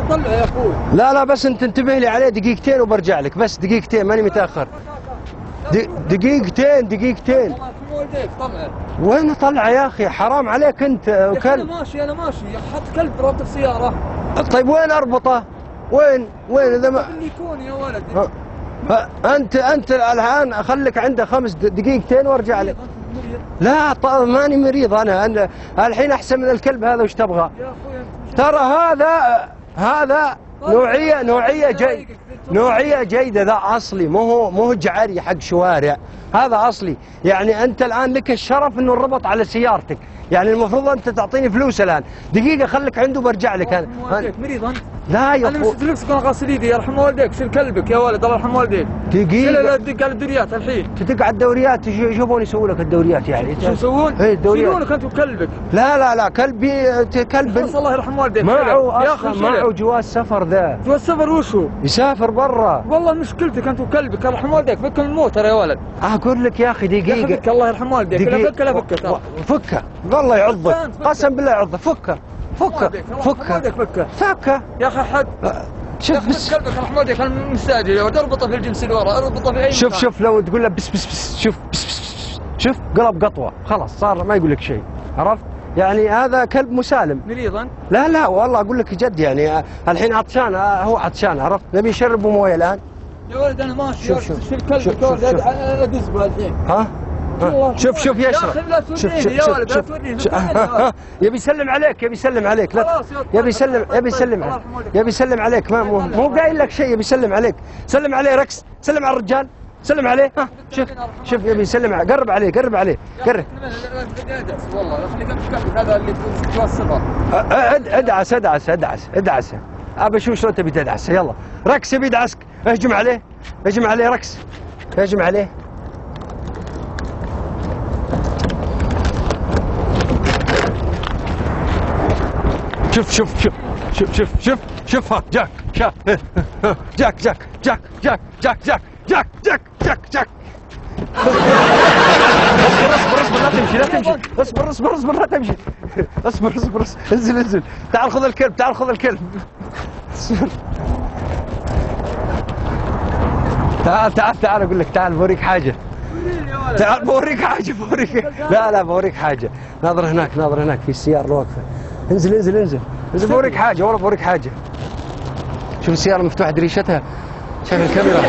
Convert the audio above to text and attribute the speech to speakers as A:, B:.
A: طلع يا اخوي.
B: لا لا بس انت انتبه لي عليه دقيقتين وبرجع لك، بس دقيقتين ماني متاخر. دقيقتين. وين طلع يا اخي؟ حرام عليك انت.
A: انا ماشي حط كلب رابط السياره.
B: طيب وين اربطه؟ وين اذا ما
A: اللي يكون يا ولد.
B: انت الان خليك عنده 5 دقيقتين وارجع لك. لا ماني مريض انا الحين احسن من الكلب هذا. وش تبغى؟
A: يا اخوي
B: ترى هذا نوعية جيدة. ذا أصلي، مو هو جعري حق شوارع. هذا أصلي. يعني أنت الآن لك الشرف إنه ربط على سيارتك، يعني المفروض أنت تعطيني فلوس الآن. دقيقة خليك عنده برجع لك أنا.
A: مريض أنت؟
B: لا يا
A: أنا مش فلوس كون غاسل يدي. يرحم والديك. شيل كلبك يا ولد الله يرحم والديك.
B: دقيقة.
A: شيل تدق على الدوريات الحين.
B: تدق على الدوريات. يشوفون يسووا لك الدوريات يعني.
A: شو يسوون؟
B: إيه الدوريات.
A: يشيلونك أنت وكلبك.
B: لا كلب.
A: بس الله يرحم والديك.
B: معه جواز سفر. ذا
A: جواز سفر وش هو؟
B: يسافر برا.
A: والله مشكلتك أنت وكلبك الله يرحم والديك. فك من الموتر يا ولد.
B: أقول لك يا أخي دقيقة.
A: فك الله يرحم والديك. لا فك لا فكه.
B: فكه والله يعضك. قسم بالله يعضك. فكه
A: يا اخي حد.
B: شوف بس
A: كلبك الله يرحم والديك المستاجر اربطه في الجنس اللي ورا. اربطه في اي مكان.
B: شوف لو تقول له بس شوف شوف قلب قطوه خلاص صار ما يقول لك شيء. عرفت؟ يعني هذا كلب مسالم.
A: مريض انت؟
B: لا والله اقول لك جد يعني الحين عطشان. هو عطشان. عرفت؟ نبي نشربه مويه الان.
A: يا ولد انا ماشي.
B: شوف
A: كلبك ادز به الحين.
B: ها شوف يشرب.
A: يا اخي لا توريني يا ولد لا توريني.
B: يبي يسلم عليك. لا يبي يسلم عليك. مو قايل لك شيء. يبي يسلم عليك. سلم عليه ركس. سلم على الرجال. سلم عليه. شوف يبي يسلم. قرب عليه. قرب
A: والله خليك امسك هذا اللي توصله.
B: ادعس. ابى اشوف شلون تبي تدعس. يلا ركس يبي يدعسك. اهجم عليه ركس. اهجم عليه. شوف ها جاك. اصبر لا تمشي. اصبر انزل. تعال خذ الكلب. تعال اقول لك. تعال بوريك حاجه. بوريك. لا بوريك حاجه. ناظر هناك في السياره واقفه. انزل بوريك حاجه. والله بوريك حاجه. شوف السياره مفتوحه دريشتها. شايف الكاميرا.